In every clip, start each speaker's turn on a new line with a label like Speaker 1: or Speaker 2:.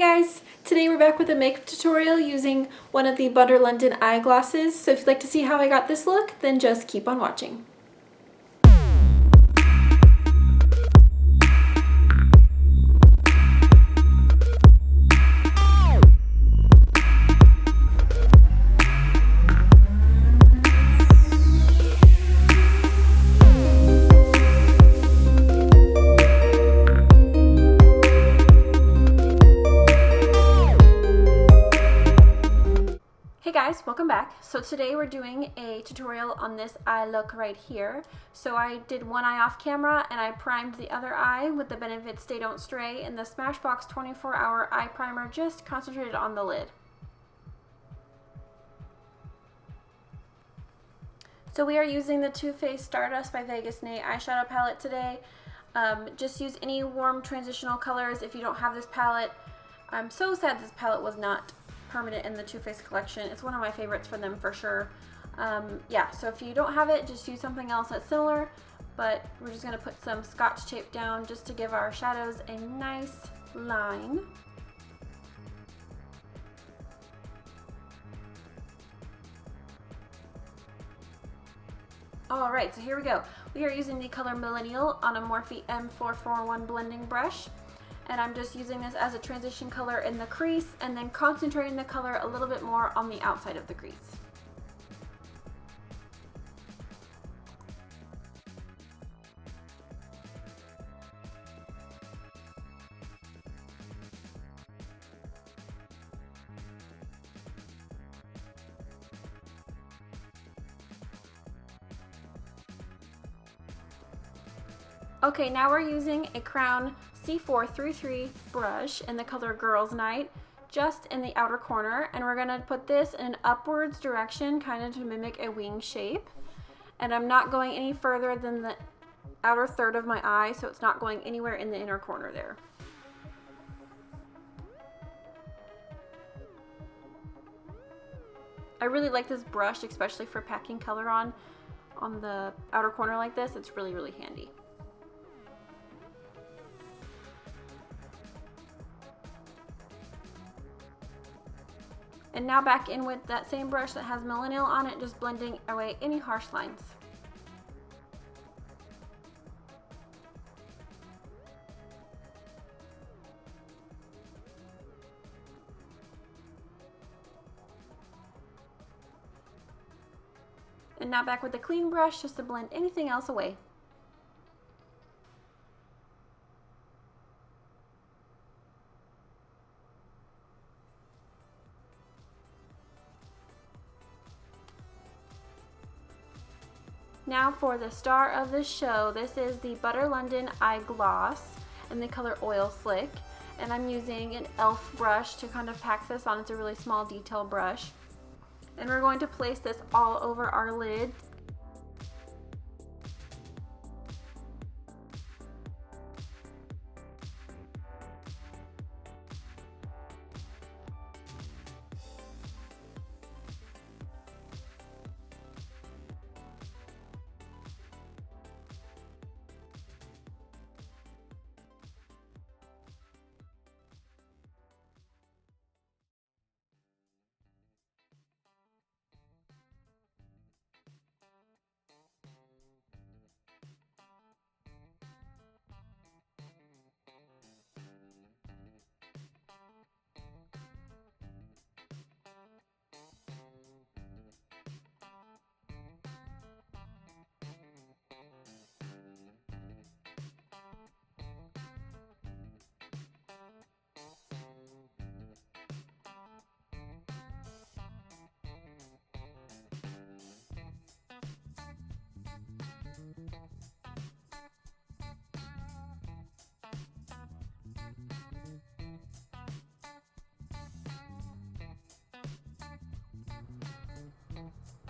Speaker 1: guys! Today we're back with a makeup tutorial using one of the Butter London eyeglasses. So if you'd like to see how I got this look, then just keep on watching. Hey guys, welcome back. So today we're doing a tutorial on this eye look right here. So I did one eye off camera and I primed the other eye with the Benefit Stay Don't Stray and the Smashbox 24-hour eye primer, just concentrated on the lid. So we are using the Too Faced Stardust by Vegas Nay eyeshadow palette today. Just use any warm transitional colors if you don't have this palette. I'm so sad this palette was not permanent in the Too Faced collection. It's one of my favorites for them for sure. Yeah, so if you don't have it, just use something else that's similar, but we're just going to put some Scotch tape down just to give our shadows a nice line. Alright, so here we go. We are using the color Millennial on a Morphe M441 blending brush. And I'm just using this as a transition color in the crease and then concentrating the color a little bit more on the outside of the crease. Okay, now we're using a Crown C433 brush in the color Girls Night, just in the outer corner, and we're gonna put this in an upwards direction, kind of to mimic a wing shape. And I'm not going any further than the outer third of my eye, so it's not going anywhere in the inner corner there. I really like this brush, especially for packing color on the outer corner like this. It's really, really handy. And now back in with that same brush that has Millennial on it, just blending away any harsh lines. And now back with the clean brush just to blend anything else away. Now for the star of the show, this is the Butter London Eye Gloss in the color Oil Slick. And I'm using an e.l.f. brush to kind of pack this on. It's a really small detail brush. And we're going to place this all over our lid.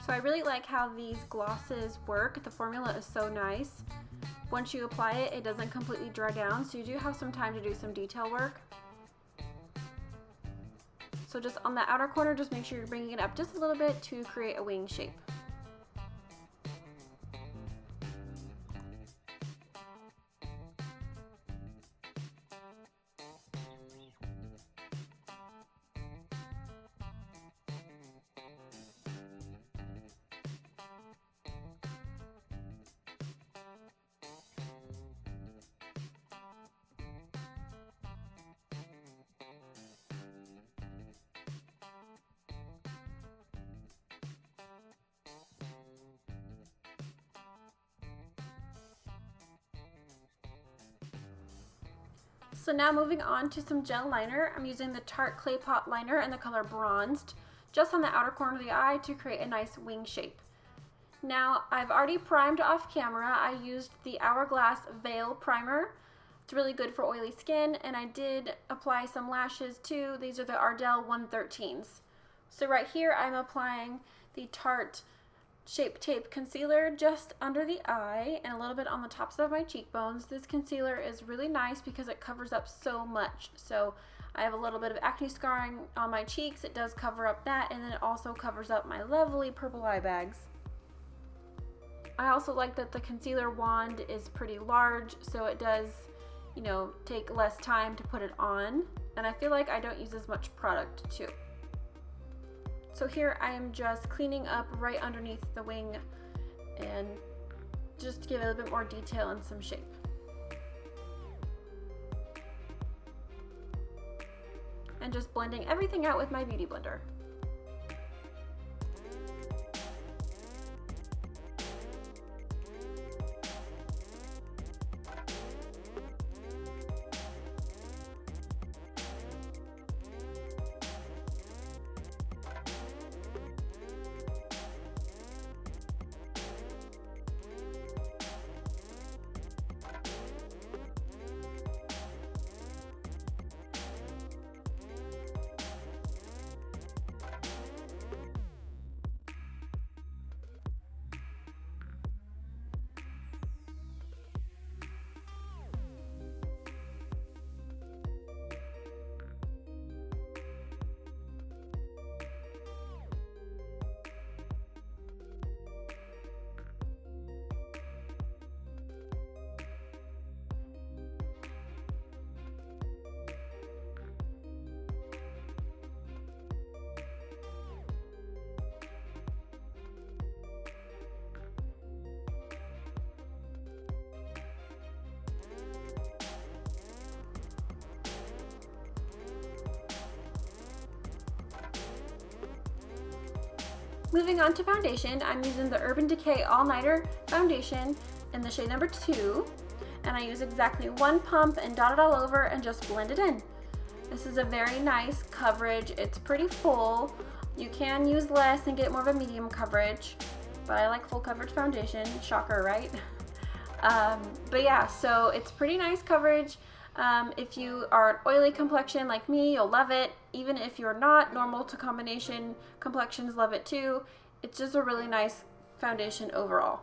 Speaker 1: So I really like how these glosses work. The formula is so nice. Once you apply it, it doesn't completely dry down, so you do have some time to do some detail work. So just on the outer corner, just make sure you're bringing it up just a little bit to create a wing shape. So now moving on to some gel liner. I'm using the Tarte Clay Pot liner in the color Bronzed, just on the outer corner of the eye to create a nice wing shape. Now I've already primed off camera. I used the Hourglass Veil Primer. It's really good for oily skin, and I did apply some lashes too. These are the Ardell 113s. So right here I'm applying the Tarte Shape Tape Concealer just under the eye and a little bit on the tops of my cheekbones. This concealer is really nice because it covers up so much. So I have a little bit of acne scarring on my cheeks. It does cover up that, and then it also covers up my lovely purple eye bags. I also like that the concealer wand is pretty large, so it does, you know, take less time to put it on. And I feel like I don't use as much product too. So here I am just cleaning up right underneath the wing and just to give it a little bit more detail and some shape. And just blending everything out with my beauty blender. Moving on to foundation, I'm using the Urban Decay All Nighter foundation in the shade number 2, and I use exactly one pump and dot it all over and just blend it in. This is a very nice coverage. It's pretty full. You can use less and get more of a medium coverage, but I like full coverage foundation. Shocker, right? But yeah, so it's pretty nice coverage. If you are an oily complexion like me, you'll love it. Even if you're not, normal to combination complexions love it too. It's just a really nice foundation overall.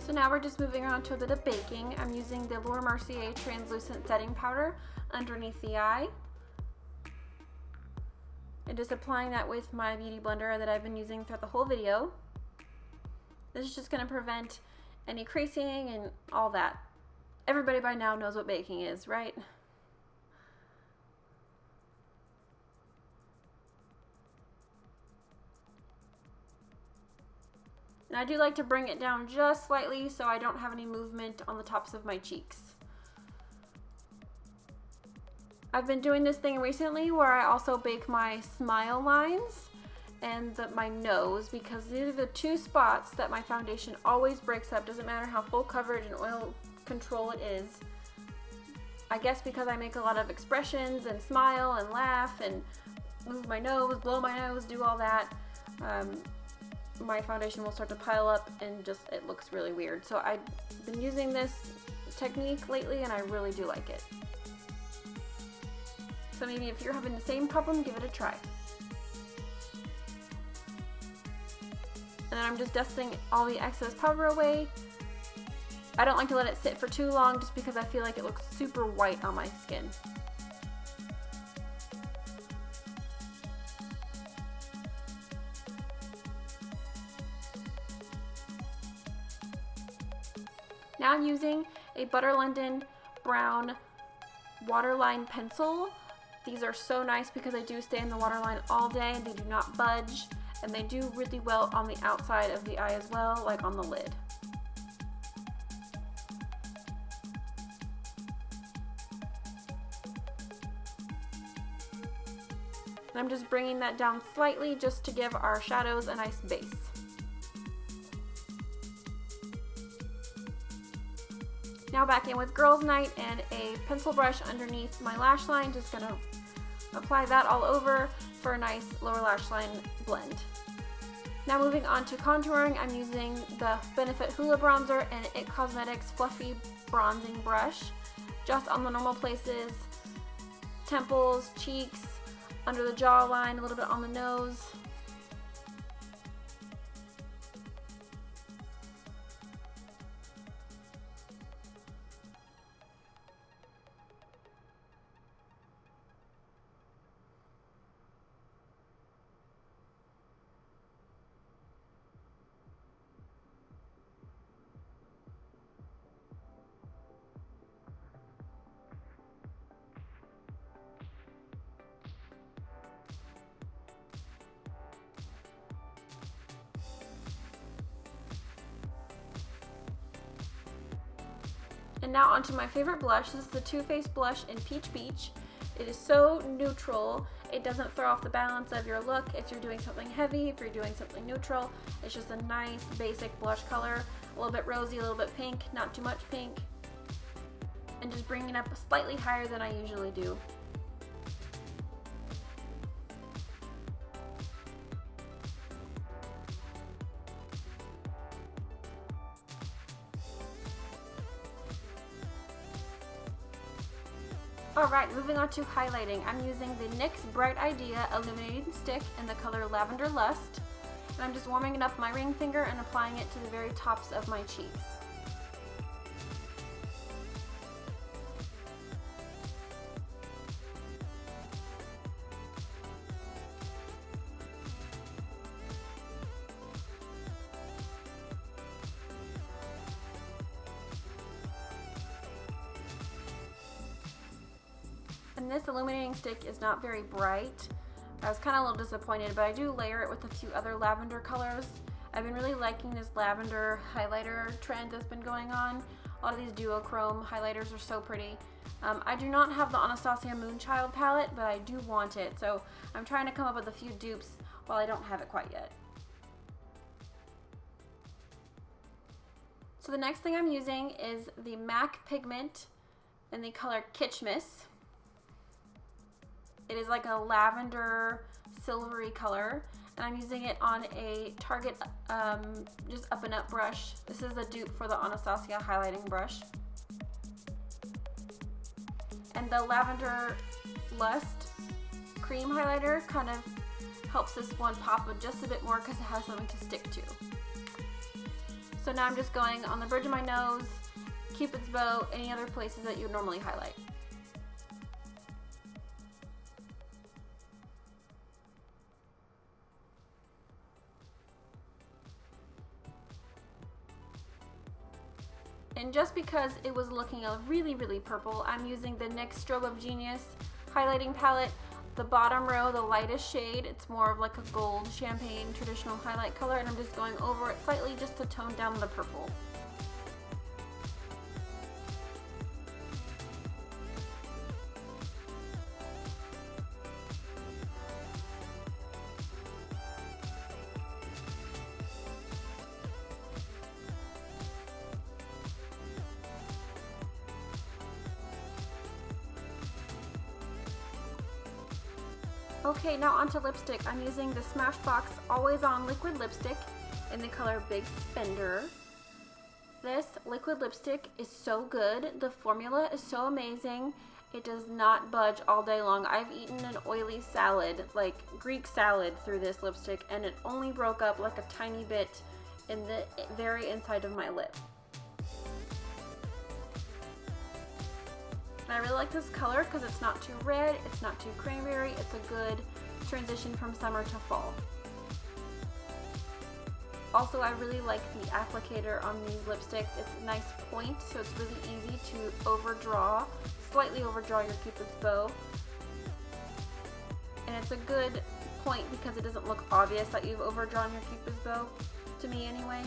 Speaker 1: So now we're just moving on to a bit of baking. I'm using the Laura Mercier translucent setting powder underneath the eye. And just applying that with my beauty blender that I've been using throughout the whole video. This is just going to prevent any creasing and all that. Everybody by now knows what baking is, right? And I do like to bring it down just slightly so I don't have any movement on the tops of my cheeks. I've been doing this thing recently where I also bake my smile lines and my nose, because these are the two spots that my foundation always breaks up. Doesn't matter how full coverage and oil control it is. I guess because I make a lot of expressions and smile and laugh and move my nose, blow my nose, do all that. My foundation will start to pile up and just it looks really weird. So I've been using this technique lately and I really do like it. So maybe if you're having the same problem, give it a try. And then I'm just dusting all the excess powder away. I don't like to let it sit for too long just because I feel like it looks super white on my skin. Now I'm using a Butter London brown waterline pencil. These are so nice because they do stay in the waterline all day and they do not budge, and they do really well on the outside of the eye as well, like on the lid. And I'm just bringing that down slightly just to give our shadows a nice base. Now back in with Girls Night and a pencil brush underneath my lash line, just gonna apply that all over for a nice lower lash line blend. Now moving on to contouring, I'm using the Benefit Hoola Bronzer and IT Cosmetics Fluffy Bronzing Brush, just on the normal places, temples, cheeks, under the jawline, a little bit on the nose. And now onto my favorite blush. This is the Too Faced blush in Peach Beach. It is so neutral. It doesn't throw off the balance of your look if you're doing something heavy, if you're doing something neutral. It's just a nice basic blush color. A little bit rosy, a little bit pink, not too much pink. And just bringing it up slightly higher than I usually do. Alright, moving on to highlighting. I'm using the NYX Bright Idea Illuminating Stick in the color Lavender Lust. And I'm just warming it up my ring finger and applying it to the very tops of my cheeks. And this illuminating stick is not very bright. I was kind of a little disappointed, but I do layer it with a few other lavender colors. I've been really liking this lavender highlighter trend that's been going on. A lot of these duochrome highlighters are so pretty. I do not have the Anastasia Moonchild palette, but I do want it, so I'm trying to come up with a few dupes while I don't have it quite yet. So the next thing I'm using is the MAC pigment in the color Kitschmiss. It is like a lavender silvery color, and I'm using it on a Target just up and up brush. This is a dupe for the Anastasia highlighting brush. And the Lavender Lust cream highlighter kind of helps this one pop just a bit more because it has something to stick to. So now I'm just going on the bridge of my nose, Cupid's bow, any other places that you would normally highlight. And just because it was looking really, really purple, I'm using the NYX Strobe of Genius highlighting palette. The bottom row, the lightest shade, it's more of like a gold champagne traditional highlight color, and I'm just going over it slightly just to tone down the purple. Okay, now onto lipstick. I'm using the Smashbox Always On Liquid Lipstick in the color Big Spender. This liquid lipstick is so good. The formula is so amazing. It does not budge all day long. I've eaten an oily salad, like Greek salad, through this lipstick, and it only broke up like a tiny bit in the very inside of my lip. And I really like this color because it's not too red, it's not too cranberry, it's a good transition from summer to fall. Also, I really like the applicator on these lipsticks. It's a nice point, so it's really easy to overdraw, slightly overdraw your Cupid's bow. And it's a good point because it doesn't look obvious that you've overdrawn your Cupid's bow, to me anyway.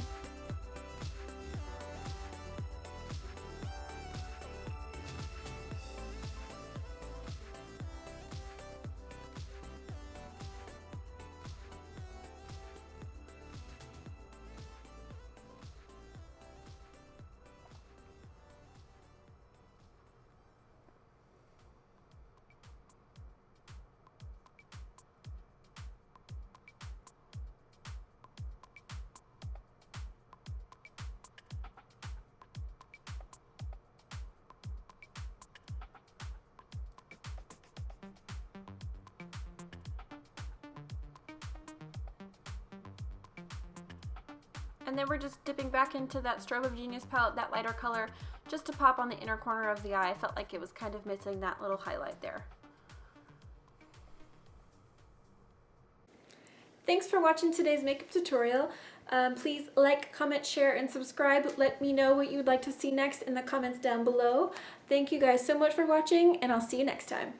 Speaker 1: And then we're just dipping back into that Strobe of Genius palette, that lighter color, just to pop on the inner corner of the eye. I felt like it was kind of missing that little highlight there. Thanks for watching today's makeup tutorial. Please like, comment, share, and subscribe. Let me know what you would like to see next in the comments down below. Thank you guys so much for watching, and I'll see you next time.